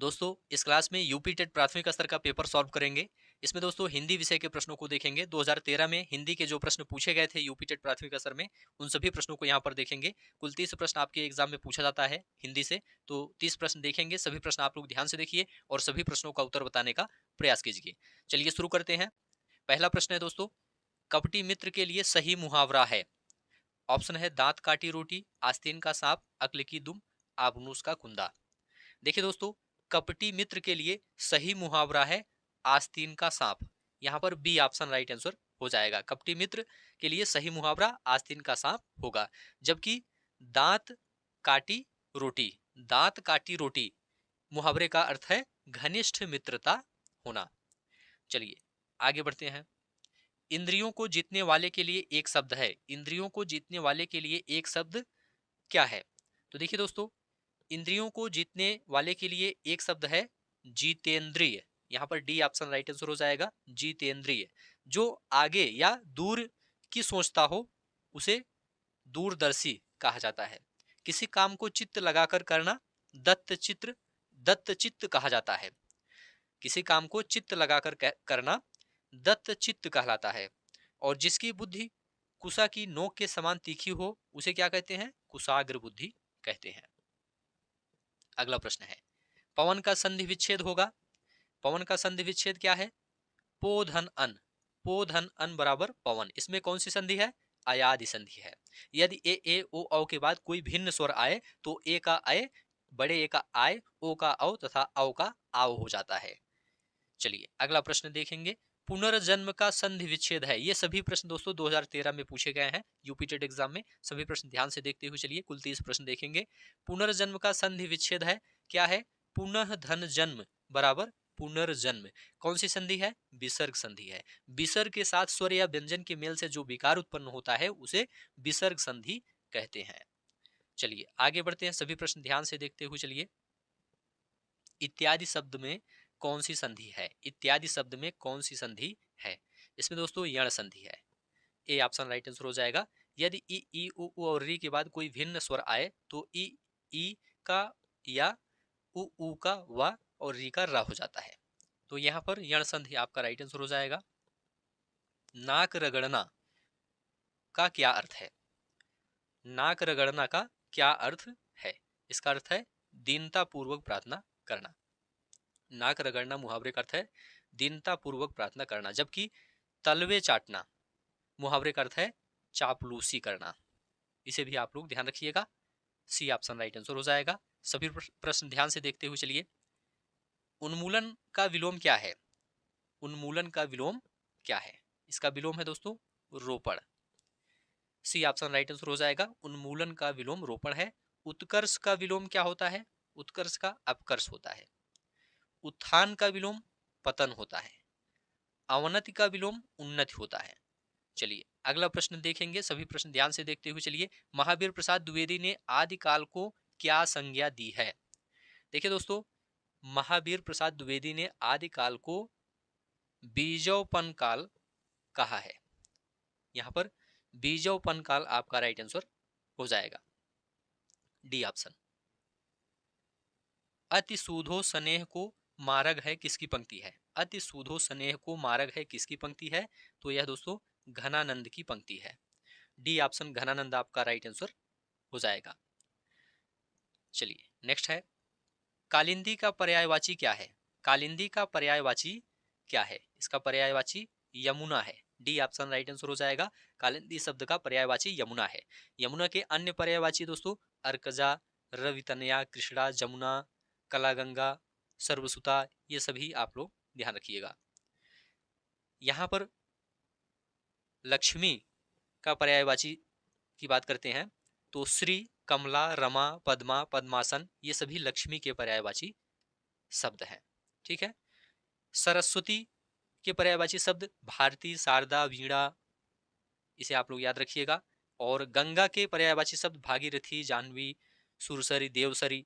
दोस्तों इस क्लास में यूपी टेट प्राथमिक स्तर का पेपर सॉल्व करेंगे। इसमें दोस्तों हिंदी विषय के प्रश्नों को देखेंगे। 2013 में हिंदी के जो प्रश्न पूछे गए थे यूपी टेट प्राथमिक स्तर में, उन सभी प्रश्नों को यहाँ पर देखेंगे। कुल 30 प्रश्न आपके एग्जाम में पूछा जाता है हिंदी से, तो 30 प्रश्न देखेंगे। सभी प्रश्न आप लोग ध्यान से देखिए और सभी प्रश्नों का उत्तर बताने का प्रयास कीजिए। चलिए शुरू करते हैं। पहला प्रश्न है दोस्तों, कपटी मित्र के लिए सही मुहावरा है। ऑप्शन है दांत काटी रोटी, आस्तीन का सांप, अक्ल की दुम, आबनूस का कुंदा। देखिए दोस्तों, कपटी मित्र के लिए सही मुहावरा है आस्तीन का सांप। यहां पर बी ऑप्शन राइट आंसर हो जाएगा। कपटी मित्र के लिए सही मुहावरा आस्तीन का सांप होगा। जबकि दांत काटी रोटी, दांत काटी रोटी मुहावरे का अर्थ है घनिष्ठ मित्रता होना। चलिए आगे बढ़ते हैं। इंद्रियों को जीतने वाले के लिए एक शब्द है। इंद्रियों को जीतने वाले के लिए एक शब्द क्या है? तो देखिए दोस्तों, इंद्रियों को जीतने वाले के लिए एक शब्द है जीतेंद्रिय। यहाँ पर डी ऑप्शन राइट आंसर हो जाएगा, जीतेंद्रिय। जो आगे या दूर की सोचता हो उसे दूरदर्शी कहा जाता है। किसी काम को चित्त लगाकर करना दत्तचित्त कहा जाता है। किसी काम को चित्त लगाकर करना दत्तचित्त कहलाता है। और जिसकी बुद्धि कुशा की नोक के समान तीखी हो उसे क्या कहते हैं? कुशाग्र बुद्धि कहते हैं। अगला प्रश्न है, पवन का संधि विच्छेद होगा। पवन का संधि विच्छेद क्या है? पो धन अन। पो धन अन बराबर पवन। इसमें कौन सी संधि है? अयादि संधि है। यदि ए ओ औ के बाद कोई भिन्न स्वर आए तो ए का अय, बड़े ए का आय, ओ का औ तथा औ का आव हो जाता है। चलिए अगला प्रश्न देखेंगे। पुनर्जन्म का संधि विच्छेद है। ये सभी प्रश्न दोस्तों 2013 में पूछे गए हैं यूपी टेट एग्जाम में। सभी प्रश्न ध्यान से देखते हुए चलिए, कुल 30 प्रश्न देखेंगे। पुनर्जन्म का संधि विच्छेद है क्या है? पुनः धन जन्म बराबर पुनर्जन्म। कौन सी संधि है? विसर्ग संधि है। विसर्ग के साथ स्वर या व्यंजन के मेल से जो विकार उत्पन्न होता है उसे विसर्ग संधि कहते हैं। चलिए आगे बढ़ते हैं। सभी प्रश्न ध्यान से देखते हुए चलिए। इत्यादि शब्द में कौन सी संधि है? इत्यादि शब्द में कौन सी संधि है? इसमें दोस्तों यण संधि है। ए ऑप्शन राइट आंसर हो जाएगा। यदि ई उ और री के बाद कोई भिन्न स्वर आए तो ई का या उ का व और री का रा हो जाता है। तो यहाँ पर यण संधि आपका राइट आंसर हो जाएगा। नाक रगड़ना का क्या अर्थ है? नाक रगड़ना का क्या अर्थ है? इसका अर्थ है दीनता पूर्वक प्रार्थना करना। नाक रगड़ना मुहावरे का अर्थ है दीनता पूर्वक प्रार्थना करना। जबकि तलवे चाटना मुहावरे का अर्थ है चापलूसी करना। इसे भी आप लोग ध्यान रखिएगा। सी ऑप्शन राइट आंसर हो जाएगा। सभी प्रश्न ध्यान से देखते हुए चलिए। उन्मूलन का विलोम क्या है? उन्मूलन का विलोम क्या है? इसका विलोम है दोस्तों रोपण। सी ऑप्शन राइट आंसर हो जाएगा। उन्मूलन का विलोम रोपण है। उत्कर्ष का विलोम क्या होता है? उत्कर्ष का अपकर्ष होता है। उत्थान का विलोम पतन होता है। अवनति का विलोम उन्नति होता है। चलिए अगला प्रश्न देखेंगे। सभी प्रश्न ध्यान से देखते हुए चलिए। महावीर प्रसाद द्विवेदी ने आदिकाल को क्या संज्ञा दी है? देखिए दोस्तों, महावीर प्रसाद द्विवेदी ने आदिकाल को बीजोपन काल कहा है। यहां पर बीजोपन काल आपका राइट आंसर हो जाएगा, डी ऑप्शन। अति सूधो स्नेह को मार्ग है किसकी पंक्ति है? अति सूधो स्नेह को मार्ग है किसकी पंक्ति है? तो यह दोस्तों घनानंद की पंक्ति है। डी ऑप्शन घनानंद आपका राइट आंसर हो जाएगा। चलिए नेक्स्ट है, कालिंदी का पर्यायवाची क्या है? कालिंदी का पर्यायवाची क्या है? इसका पर्यायवाची यमुना है। डी ऑप्शन राइट आंसर हो जाएगा। कालिंदी शब्द का पर्यायवाची यमुना है। यमुना के अन्य पर्यायवाची दोस्तों अर्कजा, रवितनया, कृष्णा, जमुना, कलागंगा, सर्वसुता, ये सभी आप लोग ध्यान रखिएगा। यहां पर लक्ष्मी का पर्यायवाची की बात करते हैं तो श्री, कमला, रमा, पद्मा, पद्मासन, ये सभी लक्ष्मी के पर्यायवाची शब्द हैं। ठीक है। सरस्वती के पर्यायवाची शब्द भारती, शारदा, वीणा, इसे आप लोग याद रखिएगा। और गंगा के पर्यायवाची शब्द भागीरथी, जाह्नवी, सुरसरी, देवसरी।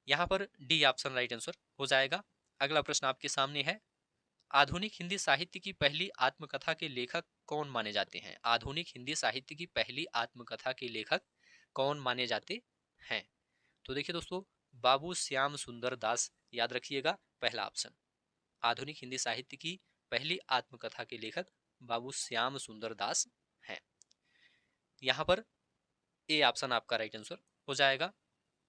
यहां पर डी ऑप्शन राइट आंसर हो जाएगा। अगला प्रश्न आपके सामने है, आधुनिक हिंदी साहित्य की पहली आत्मकथा के लेखक कौन माने जाते हैं? आधुनिक हिंदी साहित्य की पहली आत्मकथा के लेखक कौन माने जाते हैं? तो देखिए दोस्तों, बाबू श्याम सुंदर दास, याद रखिएगा पहला ऑप्शन। आधुनिक हिंदी साहित्य की पहली आत्मकथा के लेखक बाबू श्याम सुंदर दास हैं। यहां पर ए ऑप्शन आपका राइट आंसर हो जाएगा।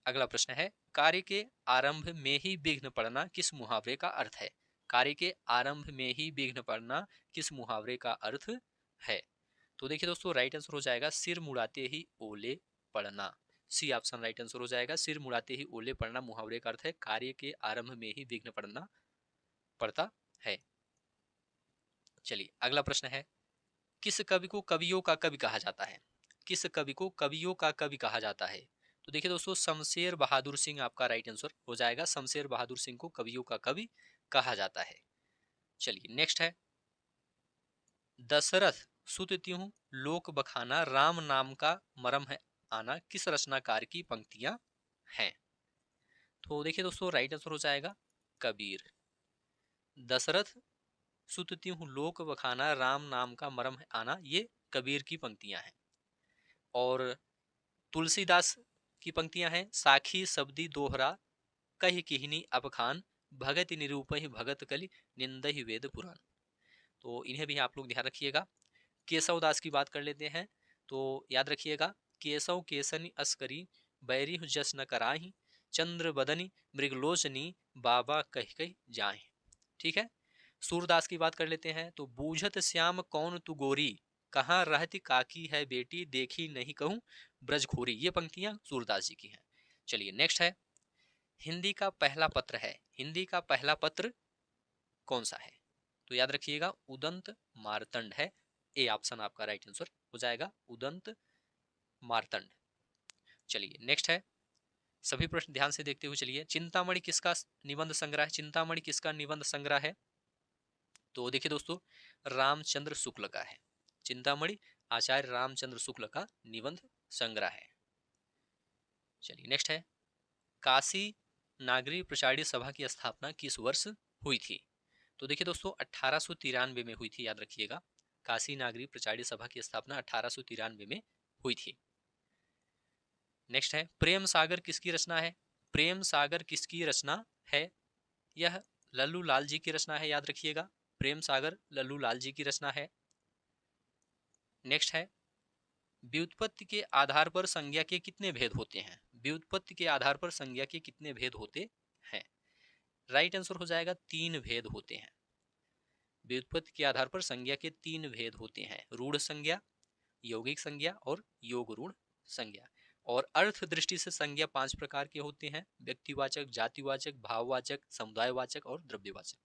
अगला प्रश्न है, कार्य के आरंभ में ही विघ्न पड़ना किस मुहावरे का अर्थ है? कार्य के आरंभ में ही विघ्न पड़ना किस मुहावरे का अर्थ है? तो देखिए दोस्तों, राइट आंसर हो जाएगा सिर मुड़ाते ही ओले पड़ना। सी ऑप्शन राइट आंसर हो जाएगा। सिर मुड़ाते ही ओले पड़ना मुहावरे का अर्थ है कार्य के आरंभ में ही विघ्न पड़ना पड़ता है। चलिए अगला प्रश्न है, किस कवि को कवियों का कवि कहा जाता है? किस कवि को कवियों का कवि कहा जाता है? तो देखिए दोस्तों, शमशेर बहादुर सिंह आपका राइट आंसर हो जाएगा। शमशेर बहादुर सिंह को कवियों का कवि कहा जाता है। चलिए नेक्स्ट है, दशरथ सुत त्यों लोक बखाना राम नाम का मरम है आना किस रचनाकार की पंक्तियां हैं? तो देखिए दोस्तों, राइट आंसर हो जाएगा कबीर। दशरथ सुत त्यों लोक बखाना राम नाम का मरम है आना, ये कबीर की पंक्तियां हैं। और तुलसीदास की पंक्तियां हैं, साखी शब्दी दोहरा कहि किहनी अपखान भगत निरूपहि भगत कलि निंदहि वेद पुराण। तो इन्हें भी आप लोग ध्यान रखिएगा। केशव दास की बात कर लेते हैं, तो याद रखिएगा, केशव केसनी अस्करी बैरी जस न कराही चंद्र बदनी मृगलोचनी बाबा कह कह जाए। ठीक है। सूरदास की बात कर लेते हैं, तो बूझत श्याम कौन तू गोरी कहाँ रहती काकी है बेटी देखी नहीं कहूं ब्रजखोरी, ये पंक्तियां सूरदास जी की हैं। चलिए नेक्स्ट है, हिंदी का पहला पत्र है, हिंदी का पहला पत्र कौन सा है? तो याद रखिएगा उदंत मार्तंड है। ए ऑप्शन आपका राइट आंसर हो जाएगा, उदंत मार्तंड। चलिए नेक्स्ट है, सभी प्रश्न ध्यान से देखते हुए चलिए। चिंतामणि किसका निबंध संग्रह है? चिंतामणि किसका निबंध संग्रह है? तो देखिए दोस्तों, रामचंद्र शुक्ल का है। चिंतामणि आचार्य रामचंद्र शुक्ल का निबंध संग्रह है। चलिए नेक्स्ट है, काशी नागरी प्रचारी सभा की स्थापना किस वर्ष हुई थी? तो देखिए दोस्तों, 1893 में हुई थी, याद रखिएगा। काशी नागरी प्रचारी सभा की स्थापना 1893 में हुई थी। नेक्स्ट है, प्रेम सागर किसकी रचना है? प्रेम सागर किसकी रचना है? यह लल्लू लाल जी की रचना है, याद रखिएगा। प्रेम सागर लल्लू लाल जी की रचना है। नेक्स्ट है, व्युत्पत्ति के आधार पर संज्ञा के कितने भेद होते हैं? व्युत्पत्ति के आधार पर संज्ञा के कितने भेद होते हैं? राइट आंसर हो जाएगा 3 भेद होते हैं। व्युत्पत्ति के आधार पर संज्ञा के 3 भेद होते हैं, रूढ़ संज्ञा, यौगिक संज्ञा और योग रूढ़ संज्ञा। और अर्थ दृष्टि से संज्ञा 5 प्रकार के होते हैं, व्यक्तिवाचक, जातिवाचक, भाववाचक, समुदायवाचक और द्रव्यवाचक।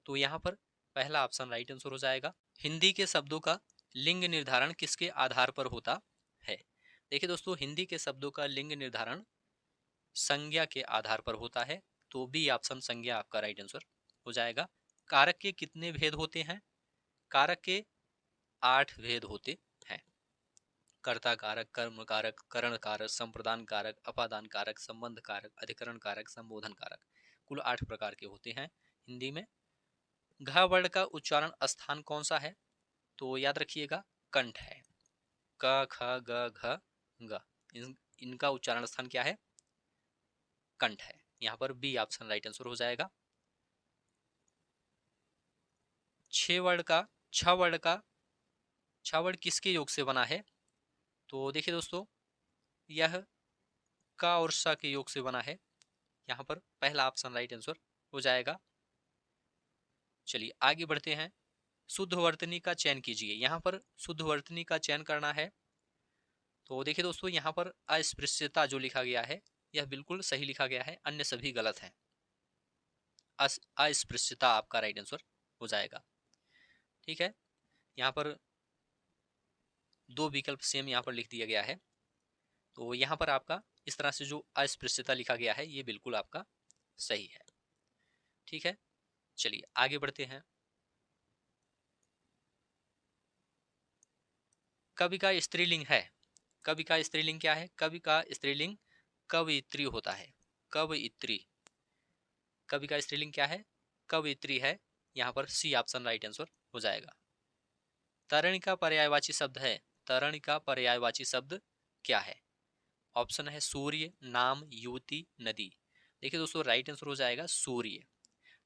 तो यहाँ पर पहला ऑप्शन राइट आंसर हो जाएगा। हिंदी के शब्दों का लिंग निर्धारण किसके आधार पर होता है? देखिए दोस्तों, हिंदी के शब्दों का लिंग निर्धारण संज्ञा के आधार पर होता है। तो बी ऑप्शन संज्ञा आपका राइट आंसर हो जाएगा। कारक के कितने भेद होते हैं? कारक के 8 भेद होते हैं। कर्ता कारक, कर्म कारक, करण कारक, संप्रदान कारक, अपादान कारक, संबंध कारक, अधिकरण कारक, संबोधन कारक। कुल 8 प्रकार के होते हैं हिंदी में। घ वर्ण का उच्चारण स्थान कौन सा है? तो याद रखिएगा कंठ है। क ख ग घ ग, इनका उच्चारण स्थान क्या है? कंठ है। यहाँ पर बी ऑप्शन राइट आंसर हो जाएगा। छ वर्ण का छ वर्ण किसके योग से बना है? तो देखिए दोस्तों, यह का और सा के योग से बना है। यहाँ पर पहला ऑप्शन राइट आंसर हो जाएगा। चलिए आगे बढ़ते हैं, शुद्ध वर्तनी का चयन कीजिए। यहाँ पर शुद्ध वर्तनी का चयन करना है। तो देखिए दोस्तों, यहाँ पर अस्पृश्यता जो लिखा गया है यह बिल्कुल सही लिखा गया है, अन्य सभी गलत हैं। अस्पृश्यता आपका राइट आंसर हो जाएगा। ठीक है, यहाँ पर 2 विकल्प सेम यहाँ पर लिख दिया गया है। तो यहाँ पर आपका इस तरह से जो अस्पृश्यता लिखा गया है ये बिल्कुल आपका सही है। ठीक है, चलिए आगे बढ़ते हैं। कवि का स्त्रीलिंग है, कवि का स्त्रीलिंग क्या है? कवि का स्त्रीलिंग कवयित्री होता है। कवयित्री, कवि का स्त्रीलिंग क्या है? कवयित्री है। यहाँ पर सी ऑप्शन राइट आंसर हो जाएगा। तरण का पर्यायवाची शब्द है, तरण का पर्यायवाची शब्द क्या है? ऑप्शन है सूर्य, नाम, युवती, नदी। देखिए दोस्तों, राइट आंसर हो जाएगा सूर्य।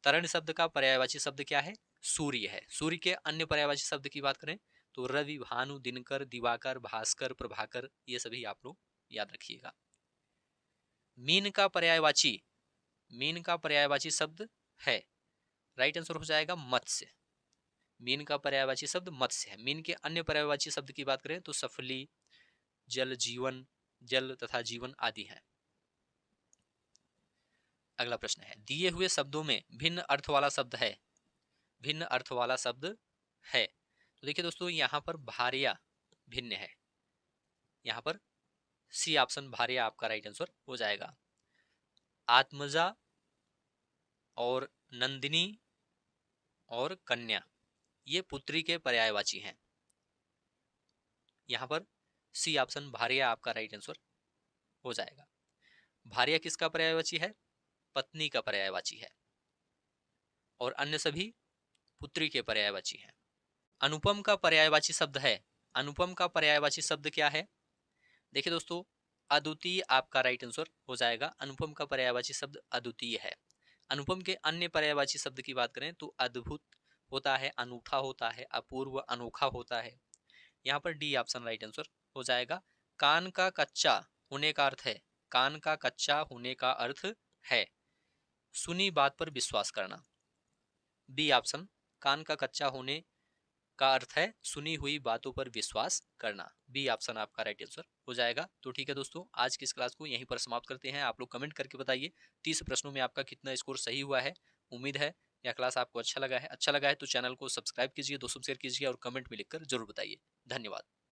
तरण शब्द का पर्यायवाची शब्द क्या है? सूर्य है। सूर्य के अन्य पर्यायवाची शब्द की बात करें तो रवि, भानु, दिनकर, दिवाकर, भास्कर, प्रभाकर, ये सभी आप लोग याद रखिएगा। मीन का पर्यायवाची, मीन का पर्यायवाची शब्द है, राइट आंसर हो जाएगा मत्स्य। मीन का पर्यायवाची शब्द मत्स्य है। मीन के अन्य पर्यायवाची शब्द की बात करें तो सफली, जल, जीवन, जल तथा जीवन आदि हैं। अगला प्रश्न है, दिए हुए शब्दों में भिन्न अर्थ वाला शब्द है, भिन्न अर्थ वाला शब्द है। तो देखिए दोस्तों, यहाँ पर भार्या भिन्न है, यहाँ पर सी ऑप्शन भार्या आपका राइट आंसर हो जाएगा। आत्मजा और नंदिनी और कन्या, ये पुत्री के पर्यायवाची हैं। यहाँ पर सी ऑप्शन भार्या आपका राइट आंसर हो जाएगा। भार्या किसका पर्यायवाची है? पत्नी का पर्यायवाची है, और अन्य सभी पुत्री के पर्यायवाची हैं। अनुपम का पर्यायवाची शब्द है, अनुपम का पर्यायवाची शब्द क्या है? देखिए दोस्तों, अद्वितीय आपका राइट आंसर हो जाएगा। अनुपम का पर्यायवाची शब्द अद्वितीय है। अनुपम के अन्य पर्यायवाची शब्द की बात करें तो अद्भुत होता है, अनूठा होता है, अपूर्व, अनोखा होता है। यहाँ पर डी ऑप्शन राइट आंसर हो जाएगा। कान का कच्चा होने का अर्थ है, कान का कच्चा होने का अर्थ है सुनी बात पर विश्वास करना। बी ऑप्शन, कान का कच्चा होने का अर्थ है सुनी हुई बातों पर विश्वास करना। बी ऑप्शन आपका राइट आंसर हो जाएगा। तो ठीक है दोस्तों, आज की इस क्लास को यहीं पर समाप्त करते हैं। आप लोग कमेंट करके बताइए 30 प्रश्नों में आपका कितना स्कोर सही हुआ है। उम्मीद है यह क्लास आपको अच्छा लगा है। अच्छा लगा है तो चैनल को सब्सक्राइब कीजिए, दोस्तों शेयर कीजिए और कमेंट में लिखकर जरूर बताइए। धन्यवाद।